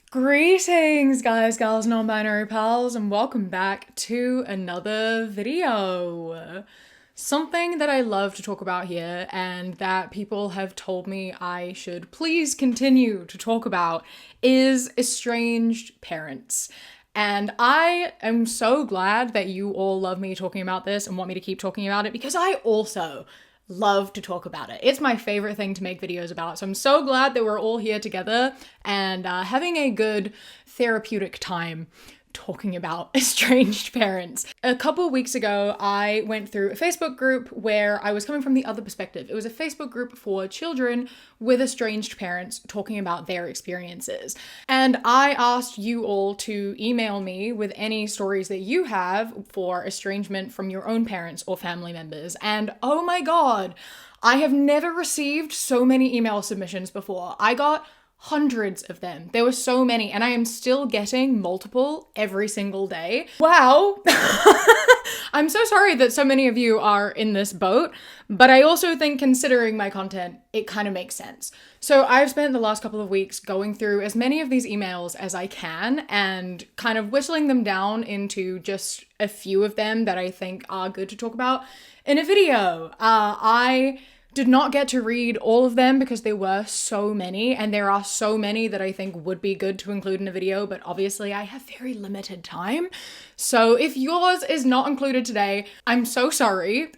Greetings, guys, gals, non-binary pals, and welcome back to another video. Something that I love to talk about here and that people have told me I should please continue to talk about is estranged parents. And I am so glad that you all love me talking about this and want me to keep talking about it, because I also love to talk about it. It's my favorite thing to make videos about. So I'm so glad that we're all here together and having a good therapeutic time talking about estranged parents. A couple weeks ago, I went through a Facebook group where I was coming from the other perspective. It was a Facebook group for children with estranged parents talking about their experiences. And I asked you all to email me with any stories that you have for estrangement from your own parents or family members. And oh my God, I have never received so many email submissions before. I got hundreds of them. There were so many, and I am still getting multiple every single day. Wow. I'm so sorry that so many of you are in this boat, but I also think, considering my content, it kind of makes sense. So I've spent the last couple of weeks going through as many of these emails as I can and kind of whittling them down into just a few of them that I think are good to talk about in a video. I did not get to read all of them because there were so many, and there are so many that I think would be good to include in a video, but obviously I have very limited time. So if yours is not included today, I'm so sorry.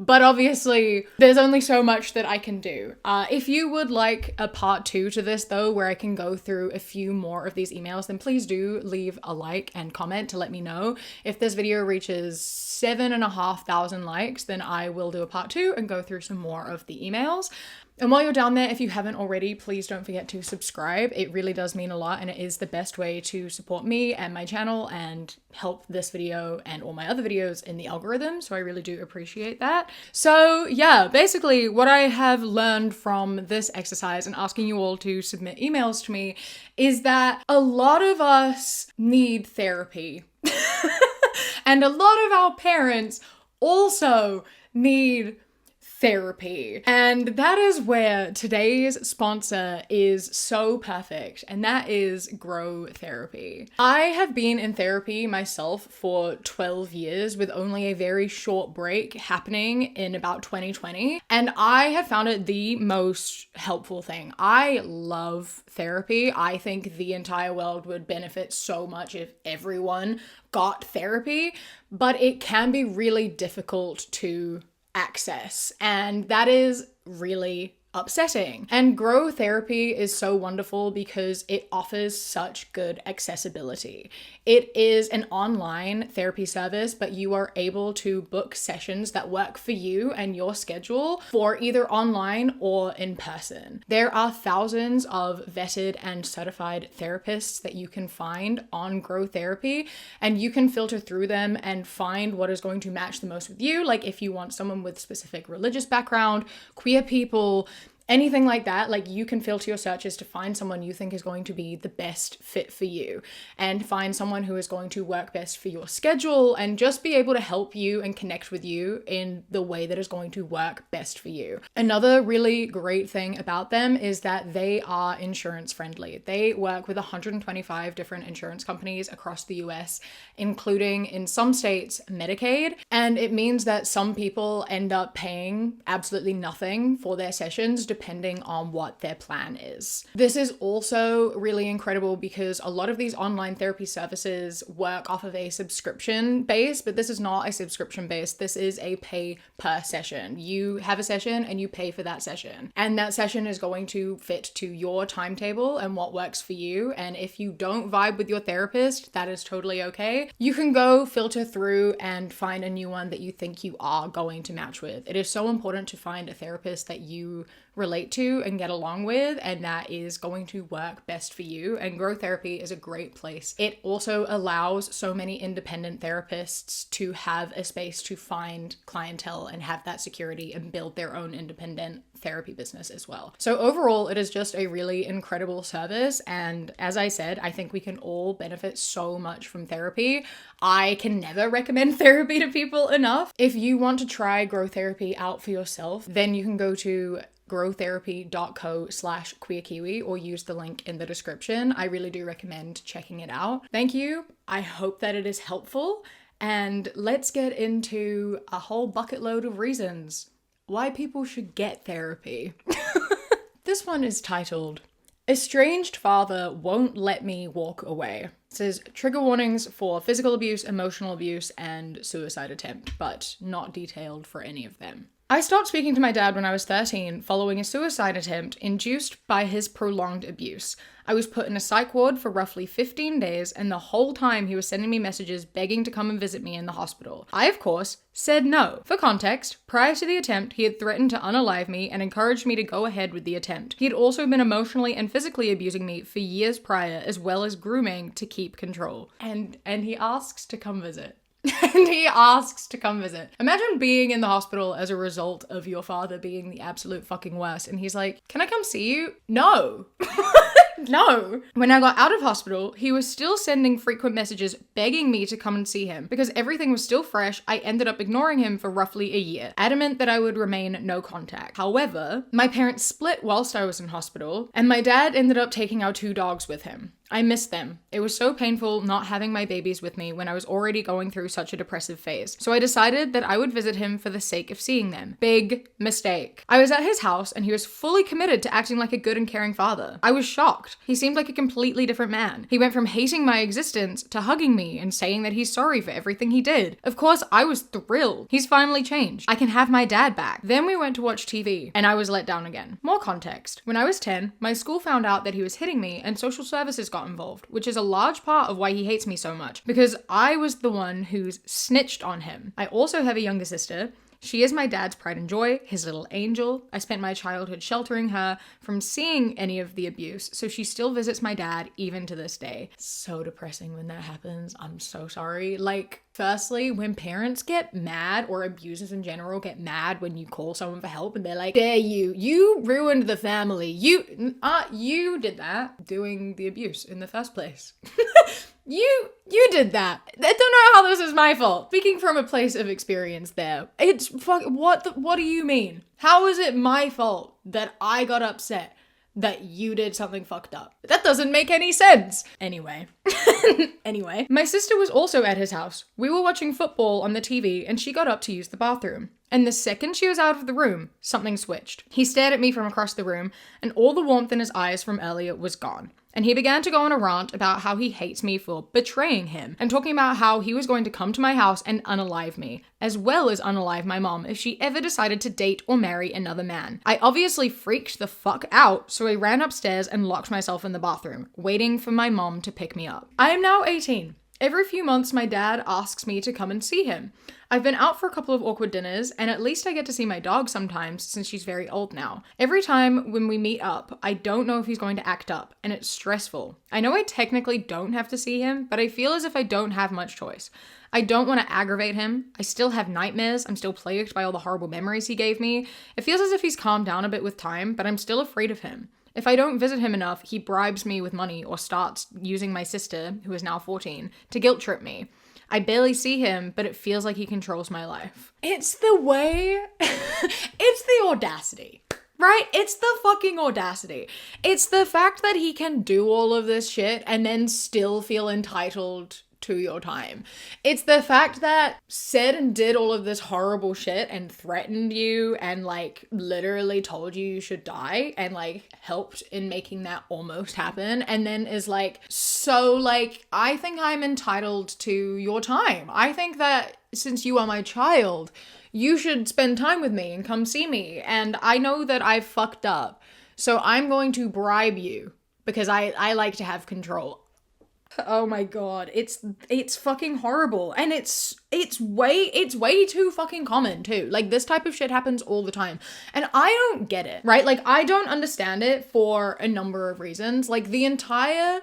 But obviously, there's only so much that I can do. If you would like a part 2 to this, though, where I can go through a few more of these emails, then please do leave a like and comment to let me know. If this video reaches 7,500 likes, then I will do a part 2 and go through some more of the emails. And while you're down there, if you haven't already, please don't forget to subscribe. It really does mean a lot, and it is the best way to support me and my channel and help this video and all my other videos in the algorithm. So I really do appreciate that. So yeah, basically what I have learned from this exercise and asking you all to submit emails to me is that a lot of us need therapy. And a lot of our parents also need therapy. And that is where today's sponsor is so perfect, and that is Grow Therapy. I have been in therapy myself for 12 years with only a very short break happening in about 2020, and I have found it the most helpful thing. I love therapy. I think the entire world would benefit so much if everyone got therapy, but it can be really difficult to access, and that is really upsetting. And Grow Therapy is so wonderful because it offers such good accessibility. It is an online therapy service, but you are able to book sessions that work for you and your schedule for either online or in person. There are thousands of vetted and certified therapists that you can find on Grow Therapy, and you can filter through them and find what is going to match the most with you. Like if you want someone with specific religious background, queer people, anything like that, like you can filter your searches to find someone you think is going to be the best fit for you and find someone who is going to work best for your schedule and just be able to help you and connect with you in the way that is going to work best for you. Another really great thing about them is that they are insurance friendly. They work with 125 different insurance companies across the US, including in some states Medicaid, and it means that some people end up paying absolutely nothing for their sessions depending on what their plan is. This is also really incredible because a lot of these online therapy services work off of a subscription base, but this is not a subscription base. This is a pay per session. You have a session and you pay for that session. And that session is going to fit to your timetable and what works for you. And if you don't vibe with your therapist, that is totally okay. You can go filter through and find a new one that you think you are going to match with. It is so important to find a therapist that you relate to and get along with, and that is going to work best for you. And Grow Therapy is a great place. It also allows so many independent therapists to have a space to find clientele and have that security and build their own independent therapy business as well. So overall, it is just a really incredible service. And as I said, I think we can all benefit so much from therapy. I can never recommend therapy to people enough. If you want to try Grow Therapy out for yourself, then you can go to growtherapy.co/queerkiwi or use the link in the description. I really do recommend checking it out. Thank you. I hope that it is helpful. And let's get into a whole bucket load of reasons why people should get therapy. This one is titled, Estranged Father Won't Let Me Walk Away. It says trigger warnings for physical abuse, emotional abuse, and suicide attempt, but not detailed for any of them. I stopped speaking to my dad when I was 13 following a suicide attempt induced by his prolonged abuse. I was put in a psych ward for roughly 15 days, and the whole time he was sending me messages begging to come and visit me in the hospital. I, of course, said no. For context, prior to the attempt, he had threatened to unalive me and encouraged me to go ahead with the attempt. He had also been emotionally and physically abusing me for years prior, as well as grooming to keep control. And he asks to come visit. And he asks to come visit. Imagine being in the hospital as a result of your father being the absolute fucking worst. And he's like, can I come see you? No. No. When I got out of hospital, he was still sending frequent messages begging me to come and see him. Because everything was still fresh, I ended up ignoring him for roughly a year, adamant that I would remain no contact. However, my parents split whilst I was in hospital, and my dad ended up taking our 2 dogs with him. I missed them. It was so painful not having my babies with me when I was already going through such a depressive phase. So I decided that I would visit him for the sake of seeing them. Big mistake. I was at his house and he was fully committed to acting like a good and caring father. I was shocked. He seemed like a completely different man. He went from hating my existence to hugging me and saying that he's sorry for everything he did. Of course, I was thrilled. He's finally changed. I can have my dad back. Then we went to watch TV and I was let down again. More context. When I was 10, my school found out that he was hitting me and social services got involved, which is a large part of why he hates me so much, because I was the one who's snitched on him. I also have a younger sister. She is my dad's pride and joy, his little angel. I spent my childhood sheltering her from seeing any of the abuse, so she still visits my dad even to this day. So depressing when that happens. I'm so sorry. Like, firstly, when parents get mad, or abusers in general get mad when you call someone for help and they're like, dare you ruined the family. You did that, doing the abuse in the first place. You did that. I don't know how this is my fault. Speaking from a place of experience there, it's what do you mean? How is it my fault that I got upset that you did something fucked up? That doesn't make any sense. Anyway, my sister was also at his house. We were watching football on the TV and she got up to use the bathroom. And the second she was out of the room, something switched. He stared at me from across the room and all the warmth in his eyes from earlier was gone. And he began to go on a rant about how he hates me for betraying him and talking about how he was going to come to my house and unalive me, as well as unalive my mom if she ever decided to date or marry another man. I obviously freaked the fuck out, so I ran upstairs and locked myself in the bathroom, waiting for my mom to pick me up. I am now 18. Every few months, my dad asks me to come and see him. I've been out for a couple of awkward dinners, and at least I get to see my dog sometimes since she's very old now. Every time when we meet up, I don't know if he's going to act up, and it's stressful. I know I technically don't have to see him, but I feel as if I don't have much choice. I don't want to aggravate him. I still have nightmares. I'm still plagued by all the horrible memories he gave me. It feels as if he's calmed down a bit with time, but I'm still afraid of him. If I don't visit him enough, he bribes me with money or starts using my sister, who is now 14, to guilt trip me. I barely see him, but it feels like he controls my life. It's the way, it's the audacity, right? It's the fucking audacity. It's the fact that he can do all of this shit and then still feel entitled to your time. It's the fact that said and did all of this horrible shit and threatened you and like literally told you should die and like helped in making that almost happen, and then is like, so like, I think I'm entitled to your time. I think that since you are my child, you should spend time with me and come see me, and I know that I've fucked up, so I'm going to bribe you because I like to have control. Oh my god, it's fucking horrible, and it's way too fucking common too. Like, this type of shit happens all the time, and I don't get it, right? Like, I don't understand it for a number of reasons. Like, the entire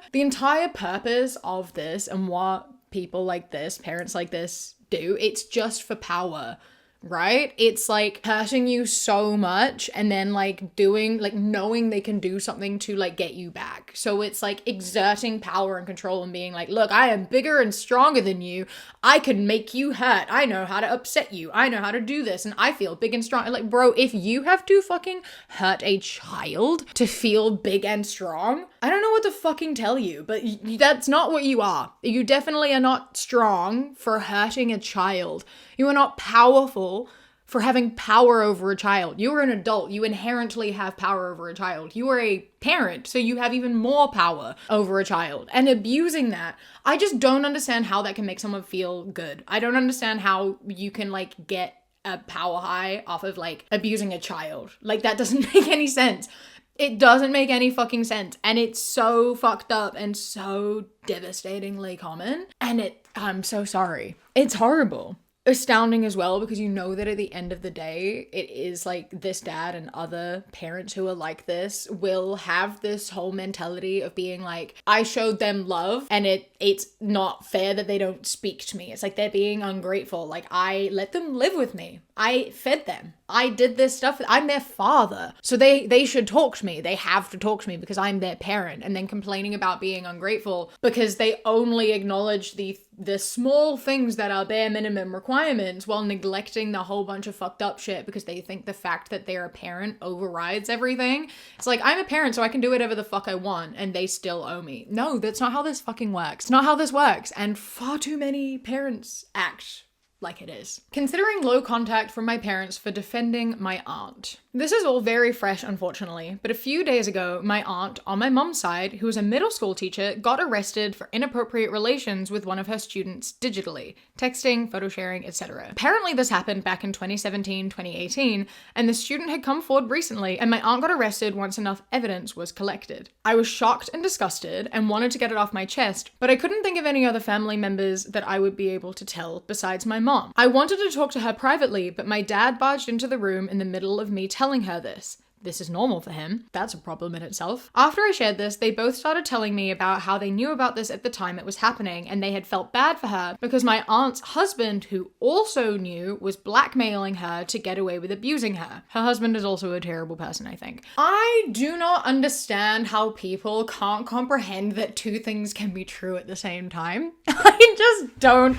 purpose of this and what people like this, parents like this do, it's just for power, right? It's like hurting you so much and then like doing, like knowing they can do something to like get you back. So it's like exerting power and control and being like, look, I am bigger and stronger than you. I can make you hurt. I know how to upset you. I know how to do this. And I feel big and strong. Like, bro, if you have to fucking hurt a child to feel big and strong, I don't know what to fucking tell you, but that's not what you are. You definitely are not strong for hurting a child. You are not powerful for having power over a child. You are an adult. You inherently have power over a child. You are a parent, so you have even more power over a child. And abusing that, I just don't understand how that can make someone feel good. I don't understand how you can like get a power high off of like abusing a child. Like that doesn't make any sense. It doesn't make any fucking sense. And it's so fucked up and so devastatingly common. And I'm so sorry. It's horrible. Astounding as well, because you know that at the end of the day, it is like this dad and other parents who are like this will have this whole mentality of being like, I showed them love and it's not fair that they don't speak to me. It's like they're being ungrateful. Like I let them live with me. I fed them. I did this stuff. I'm their father. So they should talk to me. They have to talk to me because I'm their parent. And then complaining about being ungrateful because they only acknowledge the small things that are bare minimum requirements while neglecting the whole bunch of fucked up shit because they think the fact that they're a parent overrides everything. It's like, I'm a parent so I can do whatever the fuck I want and they still owe me. No, that's not how this fucking works. It's not how this works. And far too many parents act like it is. Considering low contact from my parents for defending my aunt. This is all very fresh, unfortunately, but a few days ago, my aunt on my mum's side, who was a middle school teacher, got arrested for inappropriate relations with one of her students digitally, texting, photo sharing, etc. Apparently this happened back in 2017, 2018, and the student had come forward recently, and my aunt got arrested once enough evidence was collected. I was shocked and disgusted and wanted to get it off my chest, but I couldn't think of any other family members that I would be able to tell besides my mom. I wanted to talk to her privately, but my dad barged into the room in the middle of me telling her this. This is normal for him. That's a problem in itself. After I shared this, they both started telling me about how they knew about this at the time it was happening, and they had felt bad for her because my aunt's husband, who also knew, was blackmailing her to get away with abusing her. Her husband is also a terrible person, I think. I do not understand how people can't comprehend that two things can be true at the same time. I just don't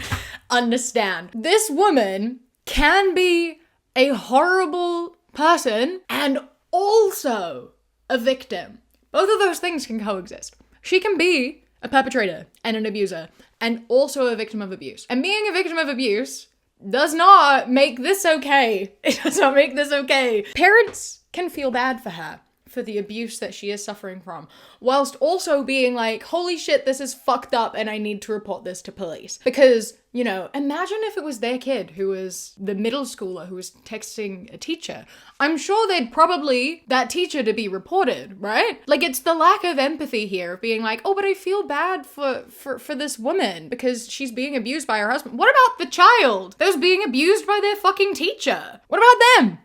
understand. This woman can be a horrible person and also a victim. Both of those things can coexist. She can be a perpetrator and an abuser and also a victim of abuse. And being a victim of abuse does not make this okay. It does not make this okay. Parents can feel bad for her for the abuse that she is suffering from, whilst also being like, holy shit, this is fucked up and I need to report this to police. Because, you know, imagine if it was their kid who was the middle schooler who was texting a teacher. I'm sure they'd probably that teacher to be reported, right? Like, it's the lack of empathy here of being like, oh, but I feel bad for this woman because she's being abused by her husband. What about the child that was being abused by their fucking teacher? What about them?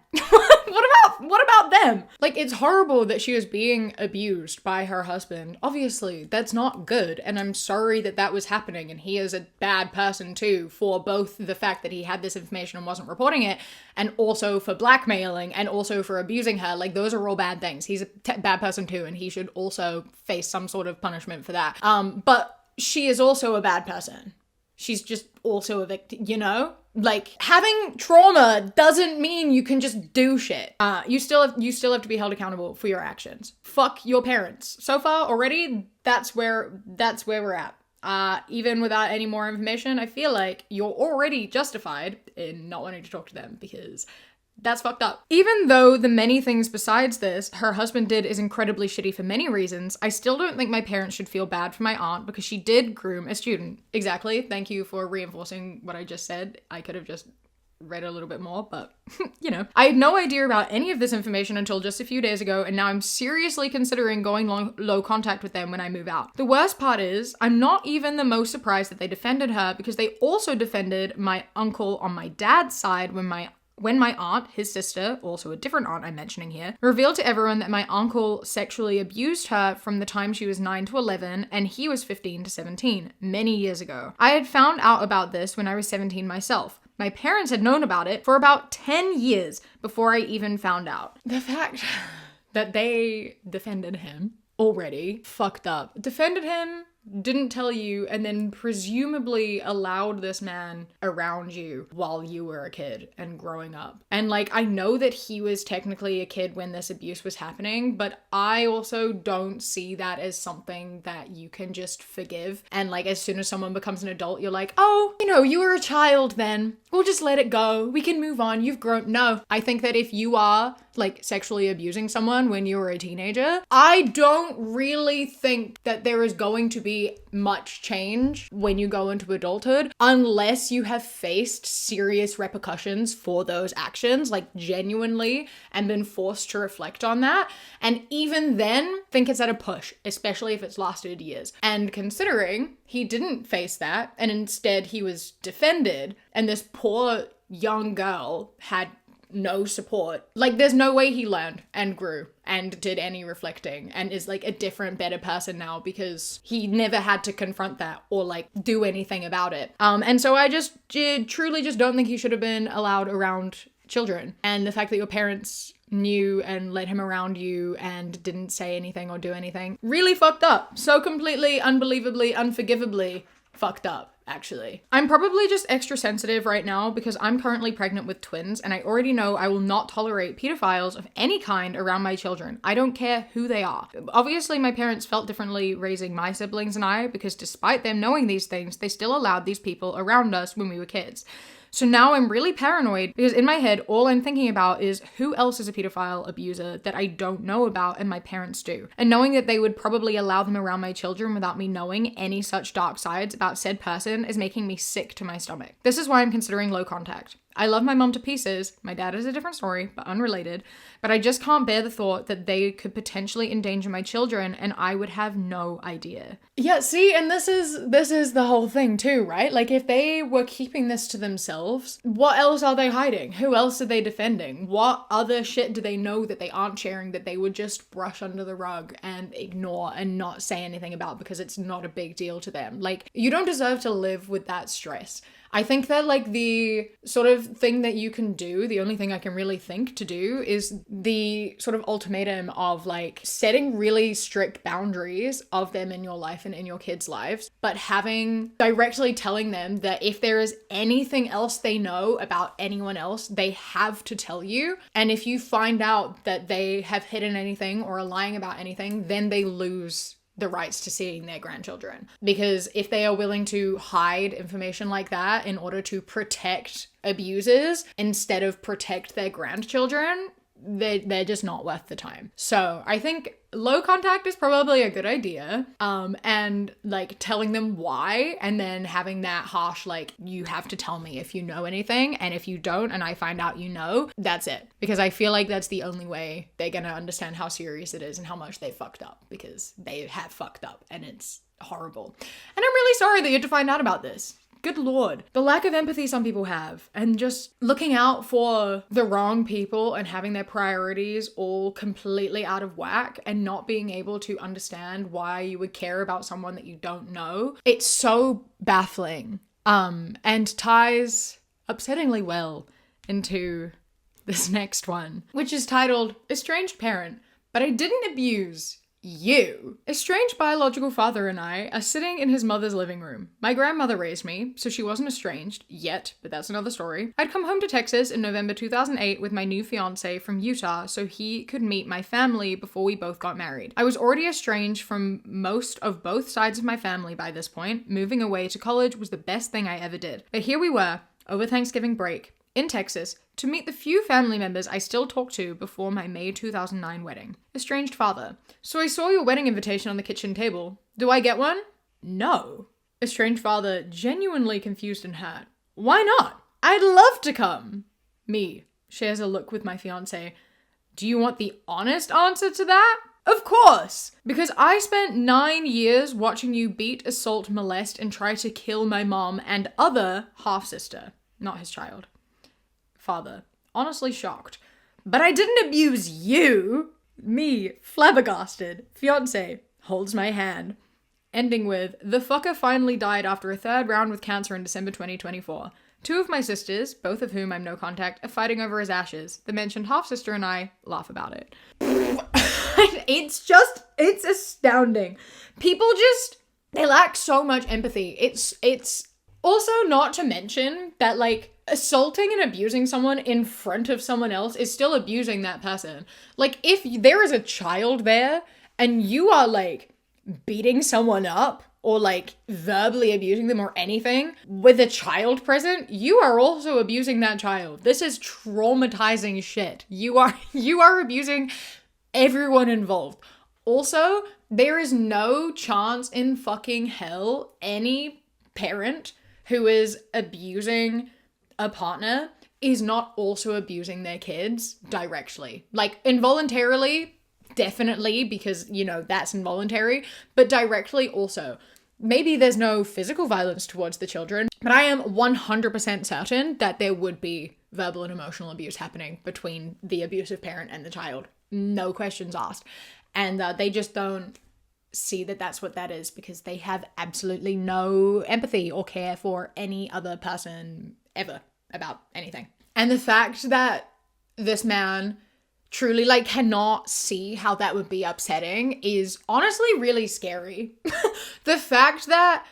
What about them? Like, it's horrible that she was being abused by her husband. Obviously, that's not good, and I'm sorry that that was happening, and he is a bad person too, for both the fact that he had this information and wasn't reporting it, and also for blackmailing, and also for abusing her. Like, those are all bad things. He's a bad person too, and he should also face some sort of punishment for that. But she is also a bad person. She's just also a victim, you know? Like, having trauma doesn't mean you can just do shit. You still have to be held accountable for your actions. Fuck your parents. So far already, that's where we're at. Even without any more information, I feel like you're already justified in not wanting to talk to them because that's fucked up. Even though the many things besides this her husband did is incredibly shitty for many reasons, I still don't think my parents should feel bad for my aunt because she did groom a student. Exactly. Thank you for reinforcing what I just said. I could have just read a little bit more, but you know. I had no idea about any of this information until just a few days ago, and now I'm seriously considering going low contact with them when I move out. The worst part is, I'm not even the most surprised that they defended her because they also defended my uncle on my dad's side when my aunt, his sister, also a different aunt I'm mentioning here, revealed to everyone that my uncle sexually abused her from the time she was 9 to 11 and he was 15 to 17, many years ago. I had found out about this when I was 17 myself. My parents had known about it for about 10 years before I even found out. The fact that they defended him already fucked up. Defended him, didn't tell you, and then presumably allowed this man around you while you were a kid and growing up. And like, I know that he was technically a kid when this abuse was happening, but I also don't see that as something that you can just forgive. And like, as soon as someone becomes an adult, you're like, oh, you know, you were a child then. We'll just let it go. We can move on. You've grown. No, I think that if you are like sexually abusing someone when you were a teenager, I don't really think that there is going to be much change when you go into adulthood unless you have faced serious repercussions for those actions, like genuinely, and been forced to reflect on that. And even then, I think it's at a push, especially if it's lasted years. And considering he didn't face that and instead he was defended, and this poor young girl had no support. Like, there's no way he learned and grew and did any reflecting and is like a different, better person now because he never had to confront that or like do anything about it. And so I just truly just don't think he should have been allowed around children. And the fact that your parents knew and let him around you and didn't say anything or do anything really fucked up. So completely, unbelievably, unforgivably fucked up, actually. I'm probably just extra sensitive right now because I'm currently pregnant with twins and I already know I will not tolerate pedophiles of any kind around my children. I don't care who they are. Obviously, my parents felt differently raising my siblings and I because despite them knowing these things, they still allowed these people around us when we were kids. So now I'm really paranoid because in my head, all I'm thinking about is who else is a pedophile abuser that I don't know about and my parents do. And knowing that they would probably allow them around my children without me knowing any such dark sides about said person is making me sick to my stomach. This is why I'm considering low contact. I love my mom to pieces. My dad is a different story, but unrelated. But I just can't bear the thought that they could potentially endanger my children and I would have no idea. Yeah, see, and this is the whole thing too, right? Like, if they were keeping this to themselves, what else are they hiding? Who else are they defending? What other shit do they know that they aren't sharing that they would just brush under the rug and ignore and not say anything about because it's not a big deal to them? Like, you don't deserve to live with that stress. I think that like the sort of thing that you can do, the only thing I can really think to do is the sort of ultimatum of like setting really strict boundaries of them in your life and in your kids' lives, but directly telling them that if there is anything else they know about anyone else, they have to tell you. And if you find out that they have hidden anything or are lying about anything, then they lose the rights to seeing their grandchildren. Because if they are willing to hide information like that in order to protect abusers instead of protect their grandchildren, they're just not worth the time. So I think low contact is probably a good idea. And like telling them why and then having that harsh, like, you have to tell me if you know anything, and if you don't and I find out you know, that's it. Because I feel like that's the only way they're gonna understand how serious it is and how much they fucked up, because they have fucked up and it's horrible. And I'm really sorry that you had to find out about this. Good Lord. The lack of empathy some people have, and just looking out for the wrong people and having their priorities all completely out of whack and not being able to understand why you would care about someone that you don't know. It's so baffling. And ties upsettingly well into this next one, which is titled Estranged Parent, but I didn't abuse you. Estranged biological father and I are sitting in his mother's living room. My grandmother raised me, so she wasn't estranged yet, but that's another story. I'd come home to Texas in November 2008 with my new fiance from Utah so he could meet my family before we both got married. I was already estranged from most of both sides of my family by this point. Moving away to college was the best thing I ever did. But here we were, over Thanksgiving break, in Texas, to meet the few family members I still talk to before my May 2009 wedding. Estranged father. So I saw your wedding invitation on the kitchen table. Do I get one? No. Estranged father, genuinely confused and hurt. Why not? I'd love to come. Me, shares a look with my fiance. Do you want the honest answer to that? Of course! Because I spent 9 years watching you beat, assault, molest, and try to kill my mom and other half-sister. Not his child. Father, honestly shocked. But I didn't abuse you. Me, flabbergasted. Fiance, holds my hand. Ending with, the fucker finally died after a third round with cancer in December 2024. Two of my sisters, both of whom I'm no contact, are fighting over his ashes. The mentioned half-sister and I laugh about it. It's astounding. People they lack so much empathy. It's also not to mention that, like, assaulting and abusing someone in front of someone else is still abusing that person. Like, if there is a child there and you are, like, beating someone up or, like, verbally abusing them or anything with a child present, you are also abusing that child. This is traumatizing shit. You are abusing everyone involved. Also, there is no chance in fucking hell any parent who is abusing a partner is not also abusing their kids directly. Like, involuntarily, definitely, because, you know, that's involuntary, but directly also. Maybe there's no physical violence towards the children, but I am 100% certain that there would be verbal and emotional abuse happening between the abusive parent and the child. No questions asked. And they just don't see that that's what that is because they have absolutely no empathy or care for any other person ever about anything. And the fact that this man truly, like, cannot see how that would be upsetting is honestly really scary. The fact that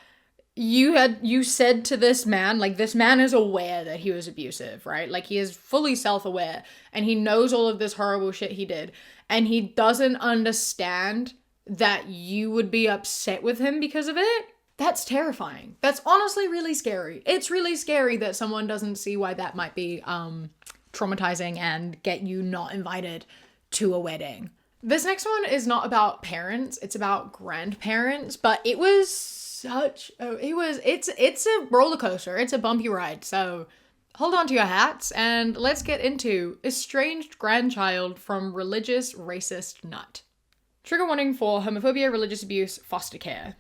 you said to this man, like, this man is aware that he was abusive, right? Like, he is fully self-aware and he knows all of this horrible shit he did, and he doesn't understand that you would be upset with him because of it. That's terrifying. That's honestly really scary. It's really scary that someone doesn't see why that might be traumatizing and get you not invited to a wedding. This next one is not about parents, it's about grandparents, but it was it's a roller coaster. It's a bumpy ride. So hold on to your hats and let's get into estranged grandchild from religious racist nut. Trigger warning for homophobia, religious abuse, foster care.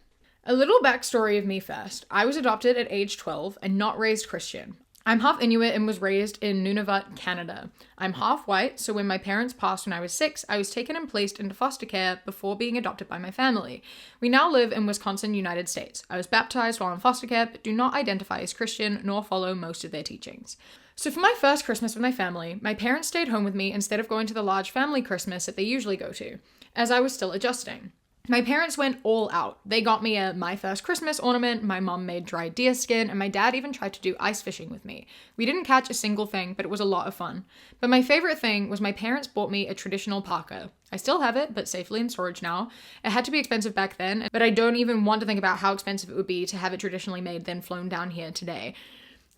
A little backstory of me first. I was adopted at age 12 and not raised Christian. I'm half Inuit and was raised in Nunavut, Canada. I'm half white, so when my parents passed when I was 6, I was taken and placed into foster care before being adopted by my family. We now live in Wisconsin, United States. I was baptized while in foster care, but do not identify as Christian nor follow most of their teachings. So for my first Christmas with my family, my parents stayed home with me instead of going to the large family Christmas that they usually go to, as I was still adjusting. My parents went all out. They got me a My First Christmas ornament, my mom made dried deer skin, and my dad even tried to do ice fishing with me. We didn't catch a single thing, but it was a lot of fun. But my favorite thing was my parents bought me a traditional parka. I still have it, but safely in storage now. It had to be expensive back then, but I don't even want to think about how expensive it would be to have it traditionally made then flown down here today.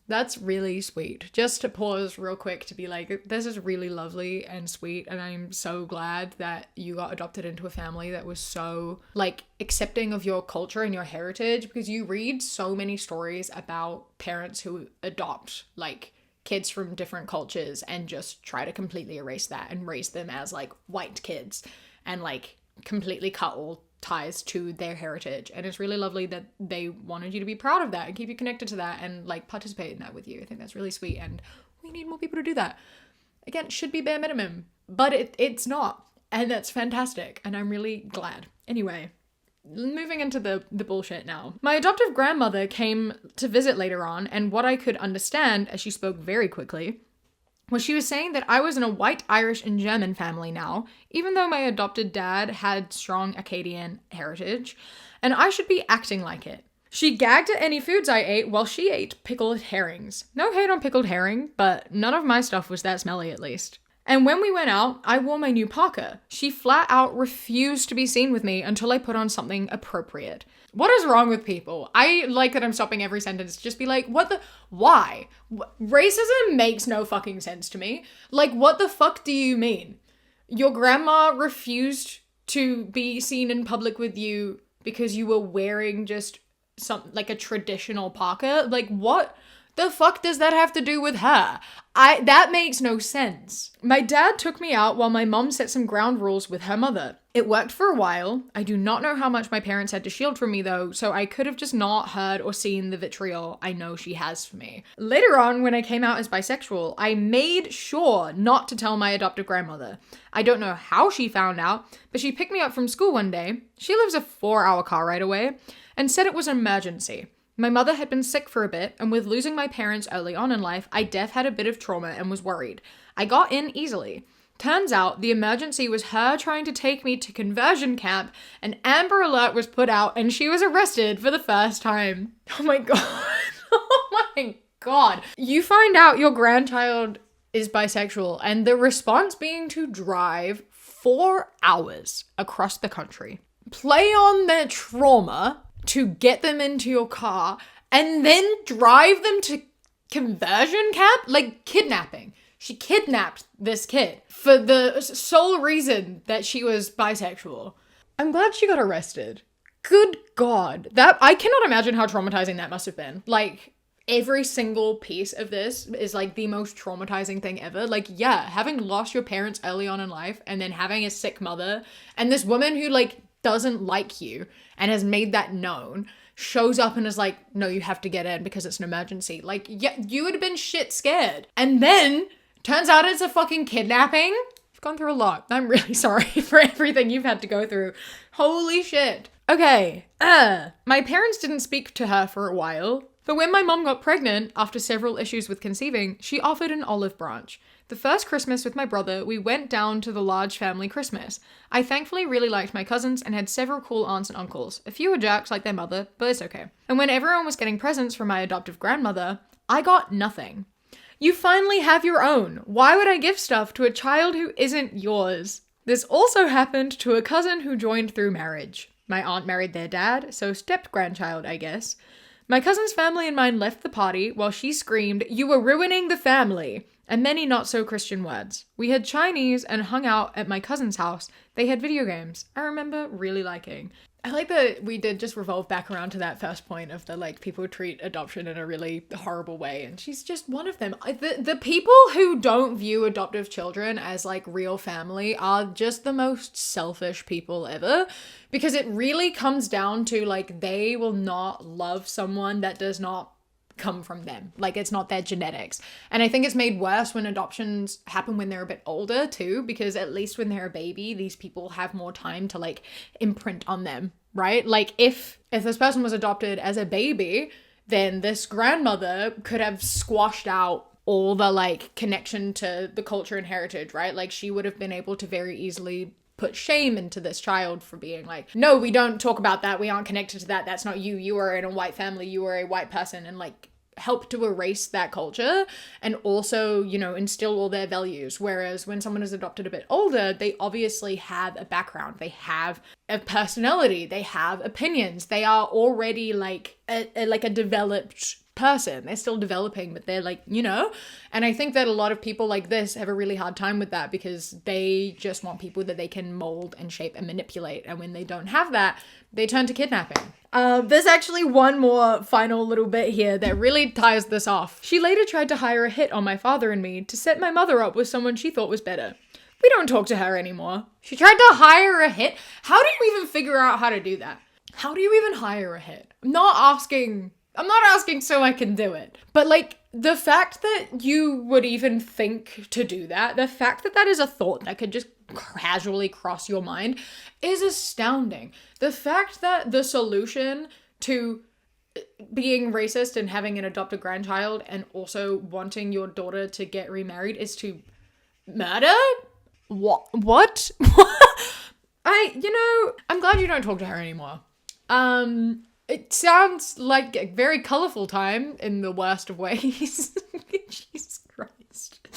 That's really sweet. Just to pause real quick to be like, this is really lovely and sweet, and I'm so glad that you got adopted into a family that was so, like, accepting of your culture and your heritage, because you read so many stories about parents who adopt, like, kids from different cultures and just try to completely erase that and raise them as, like, white kids and, like, completely cut all ties to their heritage. And it's really lovely that they wanted you to be proud of that and keep you connected to that and, like, participate in that with you. I think that's really sweet, and we need more people to do that. Again, it should be bare minimum, but it's not, and that's fantastic, and I'm really glad. Anyway, moving into the bullshit now. My adoptive grandmother came to visit later on, and what I could understand, as she spoke very quickly, was she was saying that I was in a white Irish and German family now, even though my adopted dad had strong Acadian heritage, and I should be acting like it. She gagged at any foods I ate while she ate pickled herrings. No hate on pickled herring, but none of my stuff was that smelly at least. And when we went out, I wore my new parka. She flat out refused to be seen with me until I put on something appropriate. What is wrong with people? I like that I'm stopping every sentence to just be like, why? Racism makes no fucking sense to me. Like, what the fuck do you mean? Your grandma refused to be seen in public with you because you were wearing just like a traditional parka? Like, what the fuck does that have to do with her? That makes no sense. My dad took me out while my mom set some ground rules with her mother. It worked for a while. I do not know how much my parents had to shield from me though, so I could have just not heard or seen the vitriol I know she has for me. Later on, when I came out as bisexual, I made sure not to tell my adoptive grandmother. I don't know how she found out, but she picked me up from school one day. She lives a 4-hour car ride away, and said it was an emergency. My mother had been sick for a bit, and with losing my parents early on in life, I def had a bit of trauma and was worried. I got in easily. Turns out the emergency was her trying to take me to conversion camp. An Amber Alert was put out and she was arrested for the first time. Oh my god. Oh my god. You find out your grandchild is bisexual and the response being to drive 4 hours across the country, play on their trauma to get them into your car, and then drive them to conversion camp? Like kidnapping. She kidnapped this kid for the sole reason that she was bisexual. I'm glad she got arrested. Good God. I cannot imagine how traumatizing that must have been. Like, every single piece of this is like the most traumatizing thing ever. Like, yeah, having lost your parents early on in life and then having a sick mother and this woman who like doesn't like you and has made that known shows up and is like, no, you have to get in because it's an emergency. Like, yeah, you would have been shit scared. And then turns out it's a fucking kidnapping. You've gone through a lot. I'm really sorry for everything you've had to go through. Holy shit. Okay. My parents didn't speak to her for a while, but when my mom got pregnant, after several issues with conceiving, she offered an olive branch. The first Christmas with my brother, we went down to the large family Christmas. I thankfully really liked my cousins and had several cool aunts and uncles. A few were jerks like their mother, but it's okay. And when everyone was getting presents from my adoptive grandmother, I got nothing. You finally have your own. Why would I give stuff to a child who isn't yours? This also happened to a cousin who joined through marriage. My aunt married their dad, so step-grandchild, I guess. My cousin's family and mine left the party while she screamed, "You were ruining the family," and many not-so-Christian words. We had Chinese and hung out at my cousin's house. They had video games I remember really liking. I like that we did just revolve back around to that first point of the, like, people treat adoption in a really horrible way, and she's just one of them. The people who don't view adoptive children as, like, real family are just the most selfish people ever, because it really comes down to, like, they will not love someone that does not come from them. Like, it's not their genetics. And I think it's made worse when adoptions happen when they're a bit older too, because at least when they're a baby, these people have more time to like imprint on them, right? Like if this person was adopted as a baby, then this grandmother could have squashed out all the like connection to the culture and heritage, right? Like she would have been able to very easily put shame into this child for being like, no, we don't talk about that. We aren't connected to that. That's not you. You are in a white family. You are a white person, and like help to erase that culture and also, you know, instill all their values. Whereas when someone is adopted a bit older, they obviously have a background. They have a personality. They have opinions. They are already like a developed person. They're still developing, but they're like, you know, and I think that a lot of people like this have a really hard time with that because they just want people that they can mold and shape and manipulate. And when they don't have that, they turn to kidnapping. There's actually one more final little bit here that really ties this off. She later tried to hire a hit on my father and me to set my mother up with someone she thought was better. We don't talk to her anymore. She tried to hire a hit? How do you even figure out how to do that? How do you even hire a hit? I'm not asking so I can do it. But like the fact that you would even think to do that, the fact that that is a thought that could just casually cross your mind is astounding. The fact that the solution to being racist and having an adopted grandchild and also wanting your daughter to get remarried is to murder? What? I'm glad you don't talk to her anymore. It sounds like a very colorful time in the worst of ways. Jesus Christ.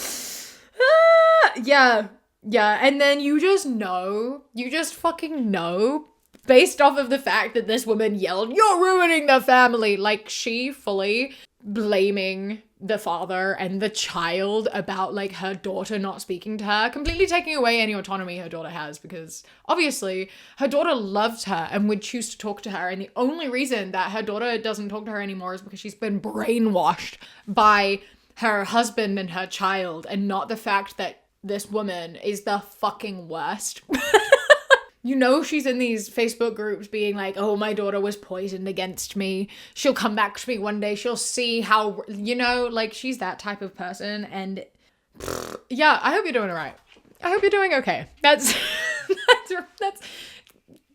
Yeah. And then you just fucking know, based off of the fact that this woman yelled, "You're ruining the family." Like she fully blaming the father and the child about like her daughter not speaking to her, completely taking away any autonomy her daughter has, because obviously her daughter loves her and would choose to talk to her, and the only reason that her daughter doesn't talk to her anymore is because she's been brainwashed by her husband and her child, and not the fact that this woman is the fucking worst. You know, she's in these Facebook groups being like, "Oh, my daughter was poisoned against me. She'll come back to me one day. She'll see how," you know, like she's that type of person. And yeah, I hope you're doing all right. I hope you're doing okay.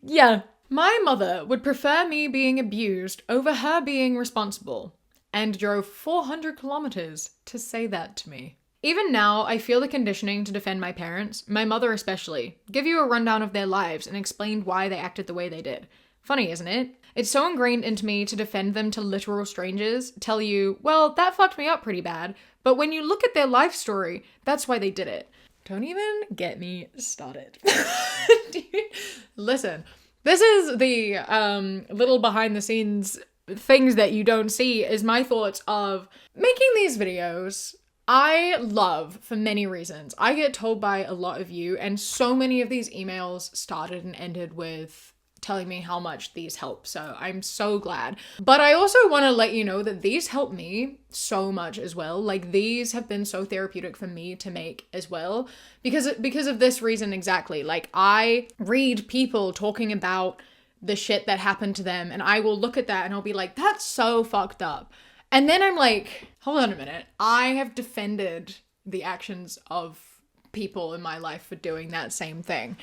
Yeah. My mother would prefer me being abused over her being responsible, and drove 400 kilometers to say that to me. Even now, I feel the conditioning to defend my parents, my mother especially, give you a rundown of their lives and explain why they acted the way they did. Funny, isn't it? It's so ingrained into me to defend them to literal strangers, tell you, well, that fucked me up pretty bad, but when you look at their life story, that's why they did it. Don't even get me started. Listen, this is the little behind the scenes things that you don't see is my thoughts of making these videos. I love for many reasons. I get told by a lot of you, and so many of these emails started and ended with telling me how much these help. So I'm so glad. But I also want to let you know that these help me so much as well. Like, these have been so therapeutic for me to make as well because of this reason exactly. Like, I read people talking about the shit that happened to them, and I will look at that and I'll be like, that's so fucked up. And then I'm like, hold on a minute. I have defended the actions of people in my life for doing that same thing.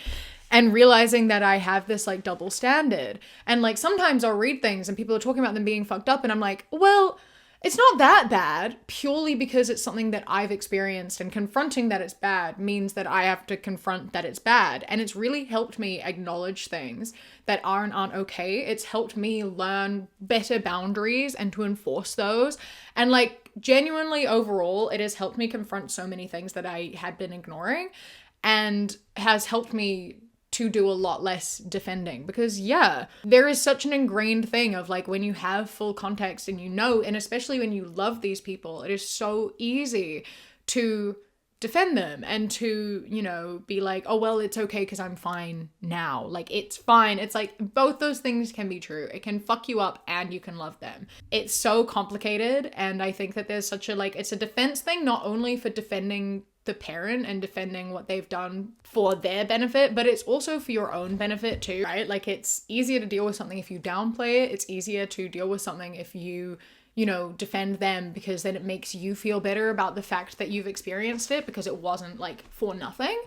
And realizing that I have this like double standard. And like sometimes I'll read things and people are talking about them being fucked up and I'm like, well, it's not that bad, purely because it's something that I've experienced, and confronting that it's bad means that I have to confront that it's bad. And it's really helped me acknowledge things that aren't okay. It's helped me learn better boundaries and to enforce those. And like genuinely overall, it has helped me confront so many things that I had been ignoring, and has helped me to do a lot less defending, because there is such an ingrained thing of like when you have full context and you know, and especially when you love these people, it is so easy to defend them and to, you know, be like, oh, well, it's okay because I'm fine now. Like, it's fine. It's like both those things can be true. It can fuck you up and you can love them. It's so complicated. And I think that there's such a, like, it's a defense thing, not only for defending the parent and defending what they've done for their benefit, but it's also for your own benefit too, right? Like, it's easier to deal with something if you downplay it. It's easier to deal with something if you know, defend them, because then it makes you feel better about the fact that you've experienced it, because it wasn't like for nothing,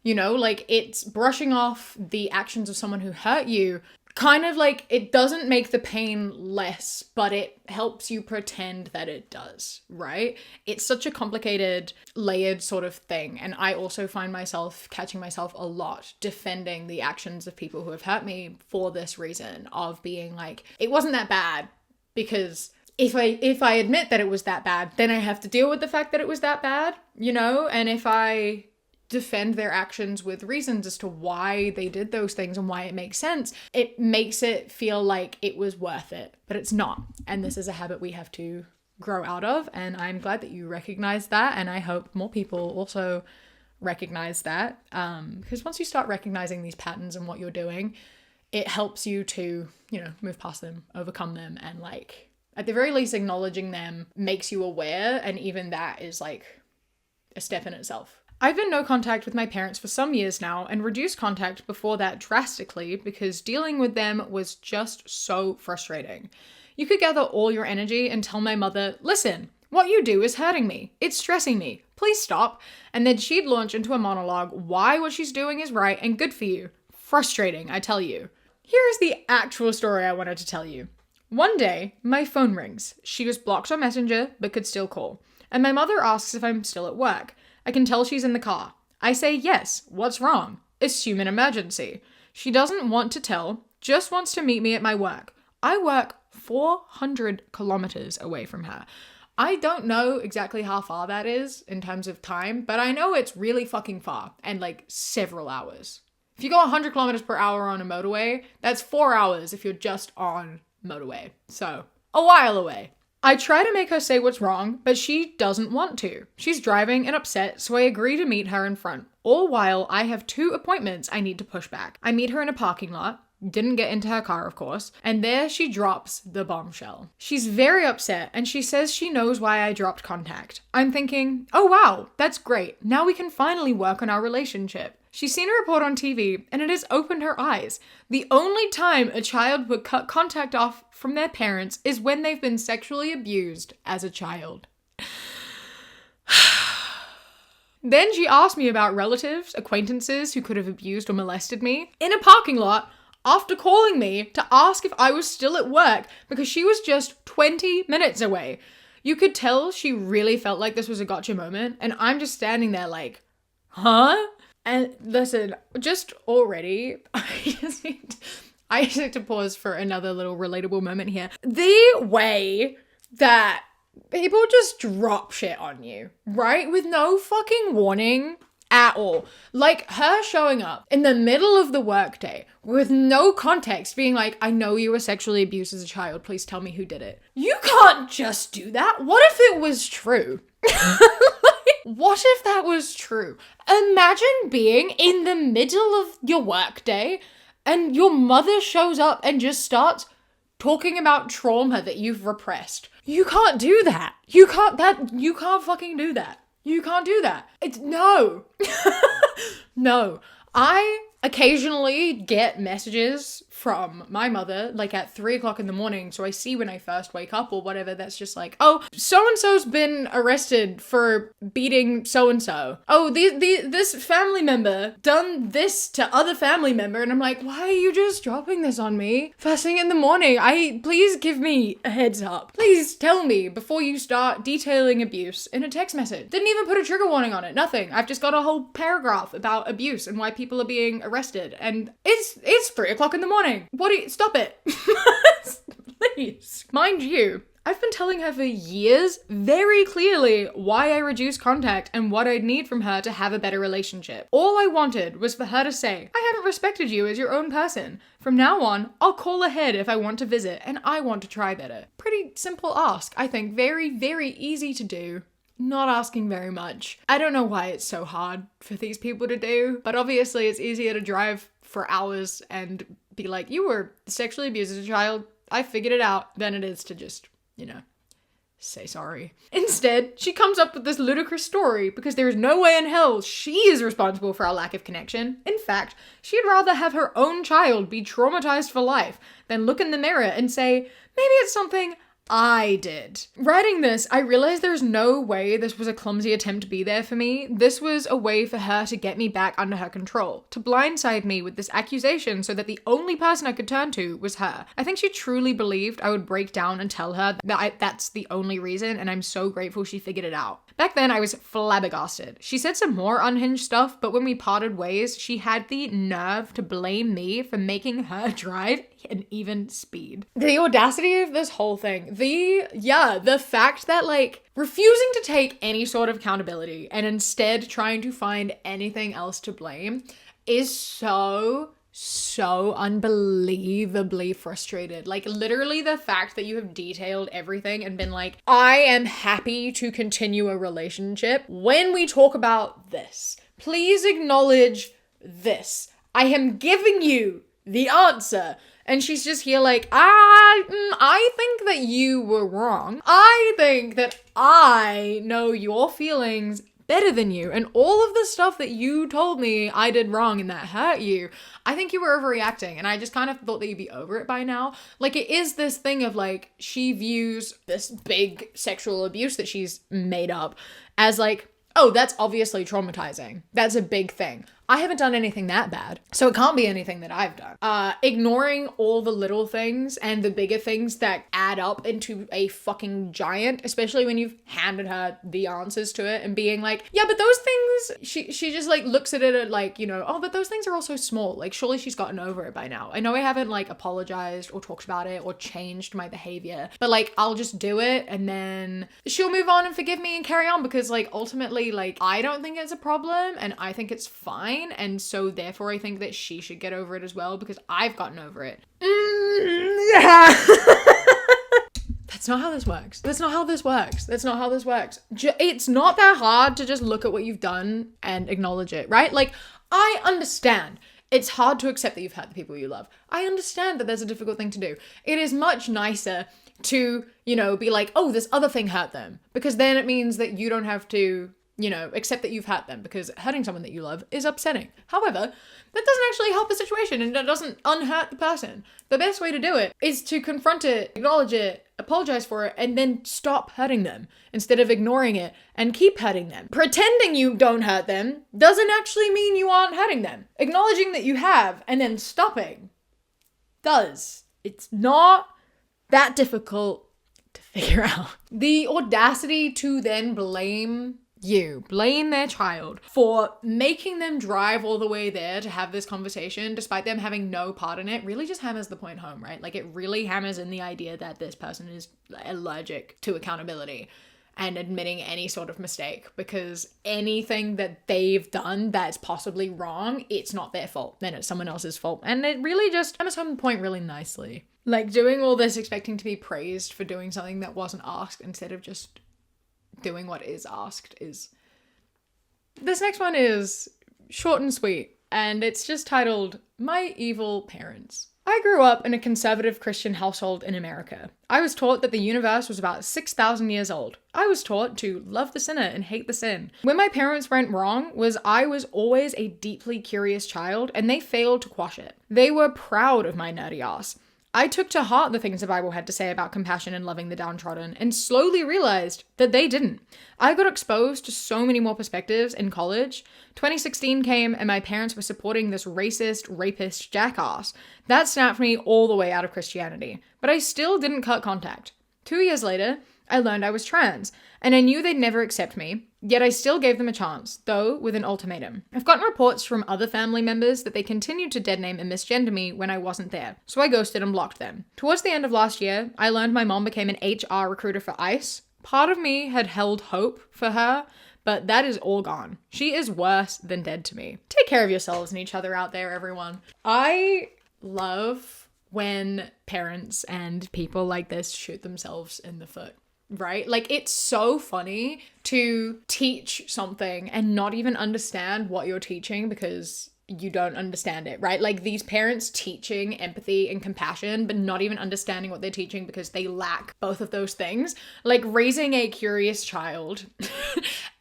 you know, like it's brushing off the actions of someone who hurt you. Kind of like, it doesn't make the pain less, but it helps you pretend that it does, right? It's such a complicated, layered sort of thing. And I also find myself catching myself a lot defending the actions of people who have hurt me for this reason of being like, it wasn't that bad, because if I admit that it was that bad, then I have to deal with the fact that it was that bad, you know? And if I defend their actions with reasons as to why they did those things and why it makes sense, it makes it feel like it was worth it, but it's not. And this is a habit we have to grow out of. And I'm glad that you recognize that. And I hope more people also recognize that. Because once you start recognizing these patterns and what you're doing, it helps you to, you know, move past them, overcome them, and like, at the very least, acknowledging them makes you aware. And even that is like a step in itself. I've been no contact with my parents for some years now, and reduced contact before that drastically because dealing with them was just so frustrating. You could gather all your energy and tell my mother, listen, what you do is hurting me. It's stressing me. Please stop. And then she'd launch into a monologue why what she's doing is right and good for you. Frustrating, I tell you. Here is the actual story I wanted to tell you. One day, my phone rings. She was blocked on Messenger, but could still call. And my mother asks if I'm still at work. I can tell she's in the car. I say yes. What's wrong? Assume an emergency. She doesn't want to tell, just wants to meet me at my work. I work 400 kilometers away from her. I don't know exactly how far that is in terms of time, but I know it's really fucking far, and like several hours. If you go 100 kilometers per hour on a motorway, that's 4 hours if you're just on motorway. So, a while away. I try to make her say what's wrong, but she doesn't want to. She's driving and upset, so I agree to meet her in front. All while I have 2 appointments I need to push back. I meet her in a parking lot. Didn't get into her car, of course. And there she drops the bombshell. She's very upset, and she says she knows why I dropped contact. I'm thinking, oh wow, that's great. Now we can finally work on our relationship. She's seen a report on TV, and it has opened her eyes. The only time a child would cut contact off from their parents is when they've been sexually abused as a child. Then she asked me about relatives, acquaintances who could have abused or molested me. In a parking lot, after calling me to ask if I was still at work because she was just 20 minutes away. You could tell she really felt like this was a gotcha moment, and I'm just standing there like, huh? And listen, just already, I just need to pause for another little relatable moment here. The way that people just drop shit on you, right? With no fucking warning at all. Like her showing up in the middle of the workday with no context, being like, I know you were sexually abused as a child. Please tell me who did it. You can't just do that. What if it was true? What if that was true? Imagine being in the middle of your workday and your mother shows up and just starts talking about trauma that you've repressed. You can't do that. You can't fucking do that. You can't do that. No. No. I occasionally get messages from my mother, like at 3 o'clock in the morning. So I see when I first wake up or whatever, that's just like, oh, so-and-so's been arrested for beating so-and-so. Oh, this family member done this to other family member. And I'm like, why are you just dropping this on me first thing in the morning? Please give me a heads up. Please tell me before you start detailing abuse in a text message. Didn't even put a trigger warning on it. Nothing. I've just got a whole paragraph about abuse and why people are being arrested. And it's 3 o'clock in the morning. Stop it. Please. Mind you, I've been telling her for years very clearly why I reduced contact and what I'd need from her to have a better relationship. All I wanted was for her to say, I haven't respected you as your own person. From now on, I'll call ahead if I want to visit and I want to try better. Pretty simple ask, I think. Very, very easy to do. Not asking very much. I don't know why it's so hard for these people to do, but obviously it's easier to drive for hours and be like, you were sexually abused as a child, I figured it out, than it is to just, say sorry. Instead, she comes up with this ludicrous story because there is no way in hell she is responsible for our lack of connection. In fact, she'd rather have her own child be traumatized for life than look in the mirror and say, maybe it's something I did. Writing this, I realized there's no way this was a clumsy attempt to be there for me. This was a way for her to get me back under her control, to blindside me with this accusation so that the only person I could turn to was her. I think she truly believed I would break down and tell her that that's the only reason, and I'm so grateful she figured it out. Back then, I was flabbergasted. She said some more unhinged stuff, but when we parted ways, she had the nerve to blame me for making her drive an even speed. The audacity of this whole thing. The fact that refusing to take any sort of accountability and instead trying to find anything else to blame is so unbelievably frustrated. Literally the fact that you have detailed everything and been like, I am happy to continue a relationship when we talk about this. Please acknowledge this. I am giving you the answer. And she's just here like, I think that you were wrong. I think that I know your feelings better than you. And all of the stuff that you told me I did wrong and that hurt you, I think you were overreacting. And I just kind of thought that you'd be over it by now. It is this thing of she views this big sexual abuse that she's made up as oh, that's obviously traumatizing. That's a big thing. I haven't done anything that bad, so it can't be anything that I've done. Ignoring all the little things and the bigger things that add up into a fucking giant, especially when you've handed her the answers to it and being like, yeah, but those things, she just looks at it at oh, but those things are also small. Surely she's gotten over it by now. I know I haven't apologized or talked about it or changed my behavior, but I'll just do it and then she'll move on and forgive me and carry on because ultimately I don't think it's a problem and I think it's fine. And so therefore I think that she should get over it as well because I've gotten over it. That's not how this works. It's not that hard to just look at what you've done and acknowledge it, right? I understand. It's hard to accept that you've hurt the people you love. I understand that there's a difficult thing to do. It is much nicer to, be like, oh, this other thing hurt them. Because then it means that you don't have to accept that you've hurt them because hurting someone that you love is upsetting. However, that doesn't actually help the situation and it doesn't unhurt the person. The best way to do it is to confront it, acknowledge it, apologize for it, and then stop hurting them instead of ignoring it and keep hurting them. Pretending you don't hurt them doesn't actually mean you aren't hurting them. Acknowledging that you have and then stopping does. It's not that difficult to figure out. The audacity to then blame their child for making them drive all the way there to have this conversation despite them having no part in it really just hammers the point home, right? Like, it really hammers in the idea that this person is allergic to accountability and admitting any sort of mistake, because anything that they've done that's possibly wrong, it's not their fault, then it's someone else's fault. And it really just hammers home the point really nicely. Like, doing all this expecting to be praised for doing something that wasn't asked instead of just doing what is asked is... This next one is short and sweet, and it's just titled, My Evil Parents. I grew up in a conservative Christian household in America. I was taught that the universe was about 6,000 years old. I was taught to love the sinner and hate the sin. Where my parents went wrong was I was always a deeply curious child, and they failed to quash it. They were proud of my nerdy ass. I took to heart the things the Bible had to say about compassion and loving the downtrodden, and slowly realized that they didn't. I got exposed to so many more perspectives in college. 2016 came and my parents were supporting this racist, rapist jackass. That snapped me all the way out of Christianity. But I still didn't cut contact. 2 years later, I learned I was trans, and I knew they'd never accept me, yet I still gave them a chance, though with an ultimatum. I've gotten reports from other family members that they continued to deadname and misgender me when I wasn't there, so I ghosted and blocked them. Towards the end of last year, I learned my mom became an HR recruiter for ICE. Part of me had held hope for her, but that is all gone. She is worse than dead to me. Take care of yourselves and each other out there, everyone. I love when parents and people like this shoot themselves in the foot. Right? Like, it's so funny to teach something and not even understand what you're teaching because you don't understand it, right? Like, these parents teaching empathy and compassion, but not even understanding what they're teaching because they lack both of those things. Like, raising a curious child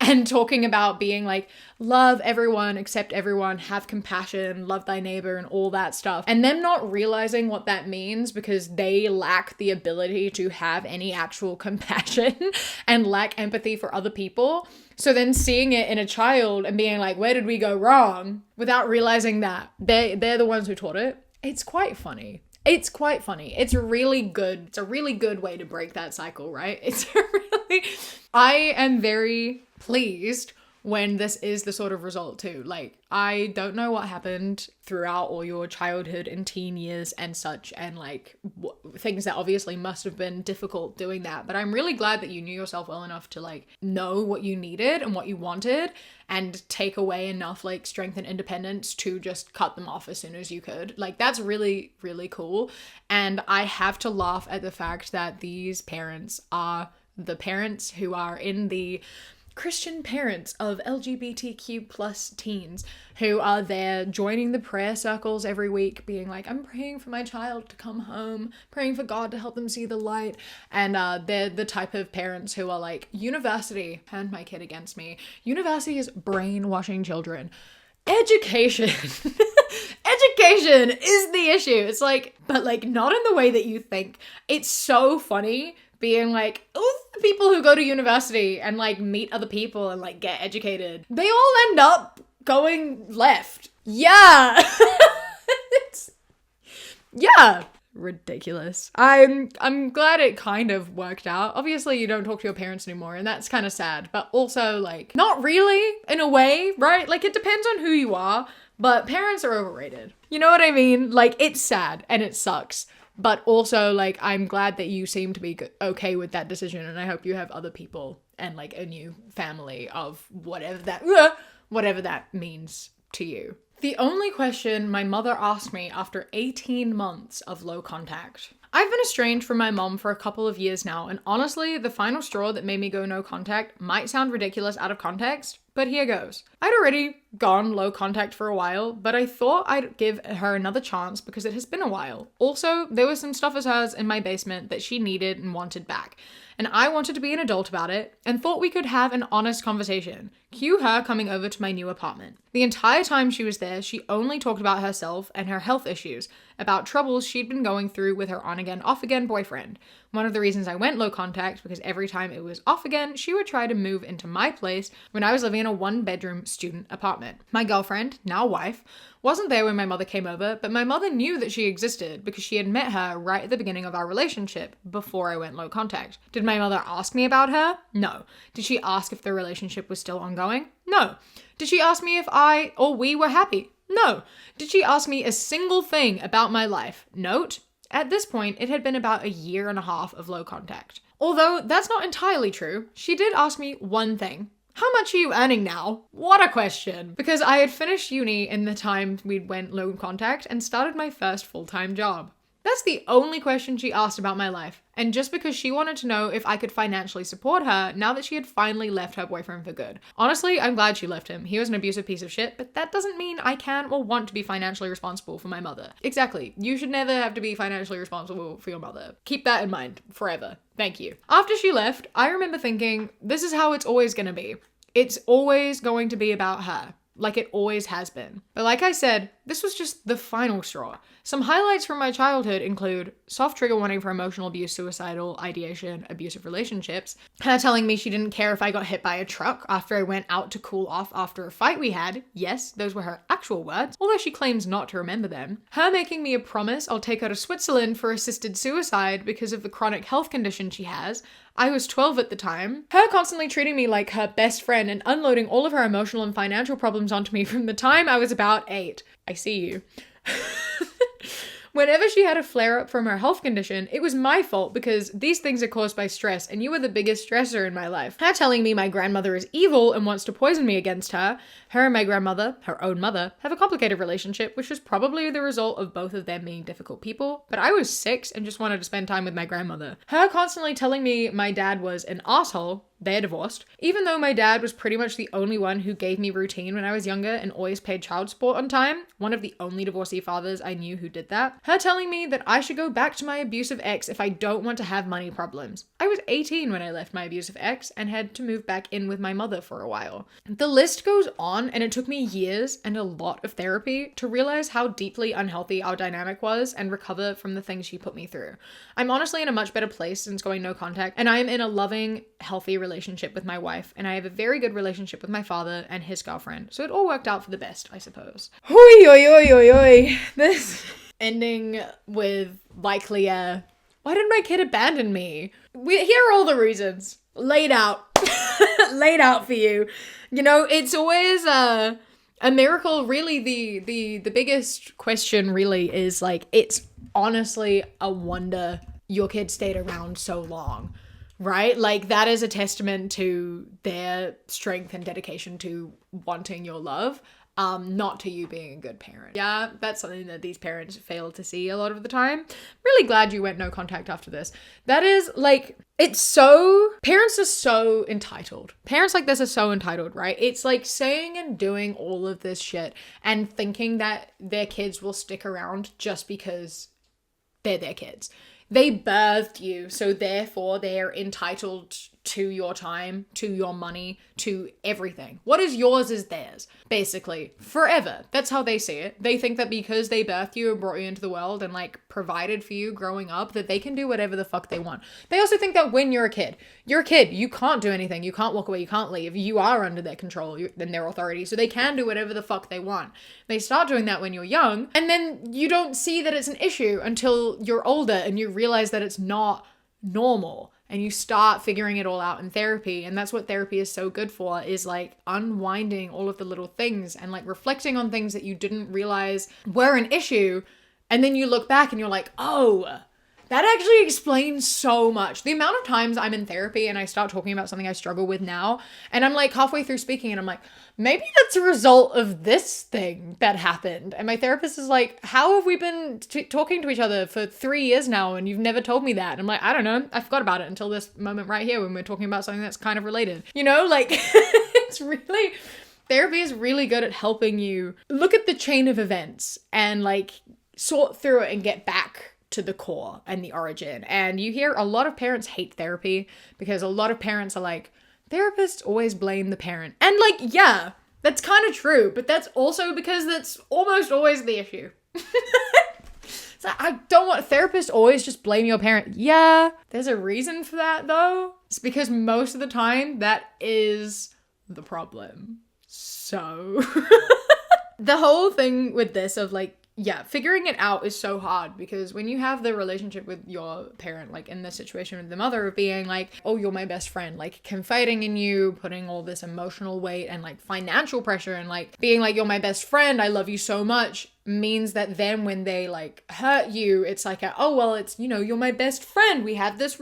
and talking about being like, love everyone, accept everyone, have compassion, love thy neighbor, and all that stuff. And them not realizing what that means because they lack the ability to have any actual compassion and lack empathy for other people. So then seeing it in a child and being like, where did we go wrong? Without realizing that they're the ones who taught it. It's quite funny. It's quite funny. It's really good. It's a really good way to break that cycle, right? I am very pleased when this is the sort of result too. Like, I don't know what happened throughout all your childhood and teen years and such, and like things that obviously must have been difficult doing that, but I'm really glad that you knew yourself well enough to like know what you needed and what you wanted and take away enough like strength and independence to just cut them off as soon as you could. Like, that's really, really cool. And I have to laugh at the fact that these parents are the parents who are in the Christian parents of LGBTQ plus teens who are there joining the prayer circles every week, being like, I'm praying for my child to come home, praying for God to help them see the light. And they're the type of parents who are like, university turned my kid against me. University is brainwashing children. Education. Education is the issue. It's like, but like not in the way that you think. It's so funny being like, oh, the people who go to university and like meet other people and like get educated, they all end up going left. Yeah. Yeah. Ridiculous. I'm glad it kind of worked out. Obviously you don't talk to your parents anymore and that's kind of sad, but also like not really in a way, right? Like, it depends on who you are, but parents are overrated. You know what I mean? Like, it's sad and it sucks. But also, like, I'm glad that you seem to be okay with that decision, and I hope you have other people and, like, a new family of whatever that means to you. The only question my mother asked me after 18 months of low contact. I've been estranged from my mom for a couple of years now, and honestly, the final straw that made me go no contact might sound ridiculous out of context, but here goes. I'd already gone low contact for a while, but I thought I'd give her another chance because it has been a while. Also, there was some stuff of hers in my basement that she needed and wanted back, and I wanted to be an adult about it and thought we could have an honest conversation. Cue her coming over to my new apartment. The entire time she was there, she only talked about herself and her health issues, about troubles she'd been going through with her on-again, off-again boyfriend. One of the reasons I went low contact because every time it was off again, she would try to move into my place when I was living in a one-bedroom student apartment. apartment. My girlfriend, now wife, wasn't there when my mother came over, but my mother knew that she existed because she had met her right at the beginning of our relationship before I went low contact. Did my mother ask me about her? No. Did she ask if the relationship was still ongoing? No. Did she ask me if I or we were happy? No. Did she ask me a single thing about my life? Note, at this point, it had been about a year and a half of low contact. Although that's not entirely true, she did ask me one thing. How much are you earning now? What a question. Because I had finished uni in the time we'd went low contact and started my first full-time job. That's the only question she asked about my life. And just because she wanted to know if I could financially support her now that she had finally left her boyfriend for good. Honestly, I'm glad she left him. He was an abusive piece of shit, but that doesn't mean I can or want to be financially responsible for my mother. Exactly. You should never have to be financially responsible for your mother. Keep that in mind forever. Thank you. After she left, I remember thinking, this is how it's always gonna be. It's always going to be about her. Like it always has been. But like I said, this was just the final straw. Some highlights from my childhood include soft trigger warning for emotional abuse, suicidal ideation, abusive relationships, her telling me she didn't care if I got hit by a truck after I went out to cool off after a fight we had. Yes, those were her actual words, although she claims not to remember them. Her making me a promise I'll take her to Switzerland for assisted suicide because of the chronic health condition she has. I was 12 at the time. Her constantly treating me like her best friend and unloading all of her emotional and financial problems onto me from the time I was about 8. I see you. Whenever she had a flare-up from her health condition, it was my fault because these things are caused by stress and you were the biggest stressor in my life. Her telling me my grandmother is evil and wants to poison me against her. Her and my grandmother, her own mother, have a complicated relationship, which was probably the result of both of them being difficult people, but I was 6 and just wanted to spend time with my grandmother. Her constantly telling me my dad was an asshole. They're divorced. Even though my dad was pretty much the only one who gave me routine when I was younger and always paid child support on time, one of the only divorcee fathers I knew who did that. Her telling me that I should go back to my abusive ex if I don't want to have money problems. I was 18 when I left my abusive ex and had to move back in with my mother for a while. The list goes on, and it took me years and a lot of therapy to realize how deeply unhealthy our dynamic was and recover from the things she put me through. I'm honestly in a much better place since going no contact, and I am in a loving, healthy relationship with my wife, and I have a very good relationship with my father and his girlfriend, so it all worked out for the best, I suppose. Hoi, oi, oi, oi, oi. This ending with likely a, why did my kid abandon me? Here are all the reasons. Laid out. Laid out for you. You know, it's always a miracle. Really, the biggest question really is like, it's honestly a wonder your kid stayed around so long. Right? Like that is a testament to their strength and dedication to wanting your love, not to you being a good parent. Yeah, that's something that these parents fail to see a lot of the time. Really glad you went no contact after this. That is like, parents are so entitled. Parents like this are so entitled, right? It's like saying and doing all of this shit and thinking that their kids will stick around just because they're their kids. They birthed you, so therefore they're entitled to your time, to your money, to everything. What is yours is theirs, basically, forever. That's how they see it. They think that because they birthed you and brought you into the world and like provided for you growing up, that they can do whatever the fuck they want. They also think that when you're a kid, you can't do anything, you can't walk away, you can't leave, you are under their control, then their authority, so they can do whatever the fuck they want. They start doing that when you're young, and then you don't see that it's an issue until you're older and you realize that it's not normal. And you start figuring it all out in therapy. And that's what therapy is so good for, is like unwinding all of the little things and like reflecting on things that you didn't realize were an issue. And then you look back and you're like, oh, that actually explains so much. The amount of times I'm in therapy and I start talking about something I struggle with now, and I'm like halfway through speaking and I'm like, maybe that's a result of this thing that happened. And my therapist is like, how have we been talking to each other for 3 years now and you've never told me that? And I'm like, I don't know. I forgot about it until this moment right here when we're talking about something that's kind of related. You know, like it's really, therapy is really good at helping you look at the chain of events and like sort through it and get back to the core and the origin. And you hear a lot of parents hate therapy because a lot of parents are like, therapists always blame the parent. And like, yeah, that's kind of true, but that's also because that's almost always the issue. So I don't want therapists always just blame your parent. Yeah, there's a reason for that though. It's because most of the time that is the problem. So the whole thing with this of like, yeah, figuring it out is so hard, because when you have the relationship with your parent, like in this situation with the mother, of being like, oh, you're my best friend, like confiding in you, putting all this emotional weight and like financial pressure, and like being like, you're my best friend, I love you so much, means that then when they like hurt you, it's like, oh, well, it's, you know, you're my best friend, we have this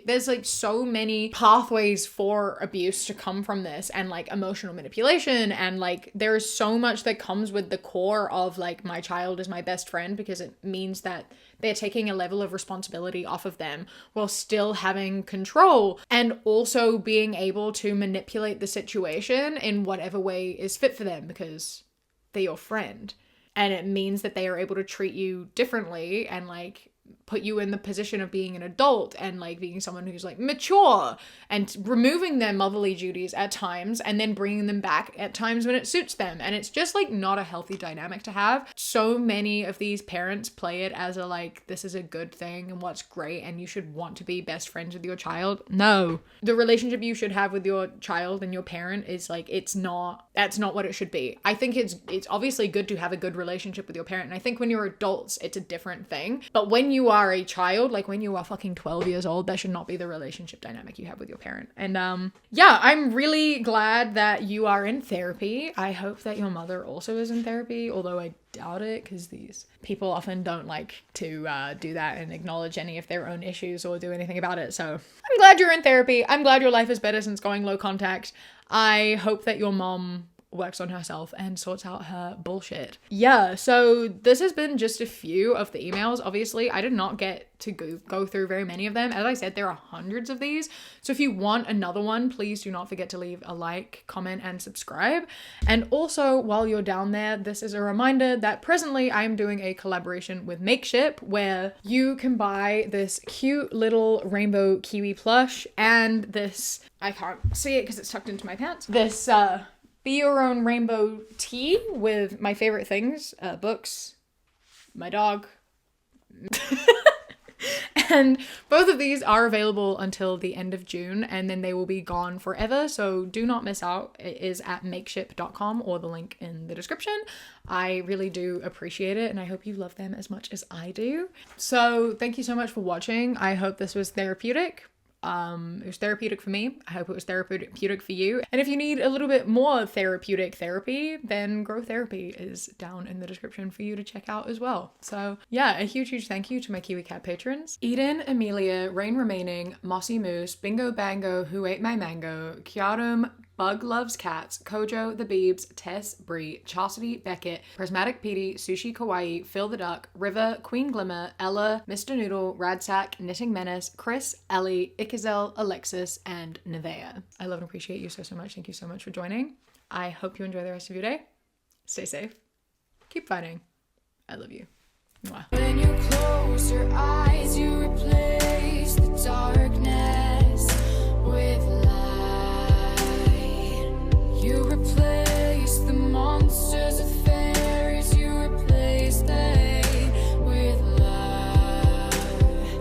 there's like so many pathways for abuse to come from this, and like emotional manipulation, and like there is so much that comes with the core of like, my child is my best friend, because it means that they're taking a level of responsibility off of them while still having control, and also being able to manipulate the situation in whatever way is fit for them, because they're your friend. And it means that they are able to treat you differently and like put you in the position of being an adult and like being someone who's like mature, and removing their motherly duties at times and then bringing them back at times when it suits them. And it's just like not a healthy dynamic to have. So many of these parents play it as a like, this is a good thing and what's great and you should want to be best friends with your child. No, the relationship you should have with your child and your parent is like, that's not what it should be. I think it's obviously good to have a good relationship with your parent, and I think when you're adults it's a different thing, but when you are a child, like when you are fucking 12 years old, that should not be the relationship dynamic you have with your parent. And yeah, I'm really glad that you are in therapy. I hope that your mother also is in therapy, although I doubt it, because these people often don't like to do that and acknowledge any of their own issues or do anything about it. So I'm glad you're in therapy. I'm glad your life is better since going low contact. I hope that your mom works on herself and sorts out her bullshit. Yeah, so this has been just a few of the emails. Obviously, I did not get to go through very many of them. As I said, there are hundreds of these. So if you want another one, please do not forget to leave a like, comment, and subscribe. And also, while you're down there, this is a reminder that presently I am doing a collaboration with Makeship, where you can buy this cute little rainbow kiwi plush and this, I can't see it because it's tucked into my pants, this be your own rainbow tee with my favorite things, books, my dog. And both of these are available until the end of June, and then they will be gone forever. So do not miss out. It is at makeship.com or the link in the description. I really do appreciate it, and I hope you love them as much as I do. So thank you so much for watching. I hope this was therapeutic. It was therapeutic for me. I hope it was therapeutic for you. And if you need a little bit more therapeutic therapy, then Grow Therapy is down in the description for you to check out as well. So yeah, a huge thank you to my Kiwi Cat patrons: Eden, Amelia, Rain Remaining, Mossy Moose, Bingo Bango, Who Ate My Mango, Kiarum, Bug Loves Cats, Kojo, The Beebs, Tess, Bree, Chastity, Beckett, Prismatic Petey, Sushi Kawaii, Phil the Duck, River, Queen Glimmer, Ella, Mr. Noodle, Radsack, Knitting Menace, Chris, Ellie, Ikazel, Alexis, and Nevea. I love and appreciate you so much. Thank you so much for joining. I hope you enjoy the rest of your day. Stay safe. Keep fighting. I love you. Mwah. When you close your eyes, you replace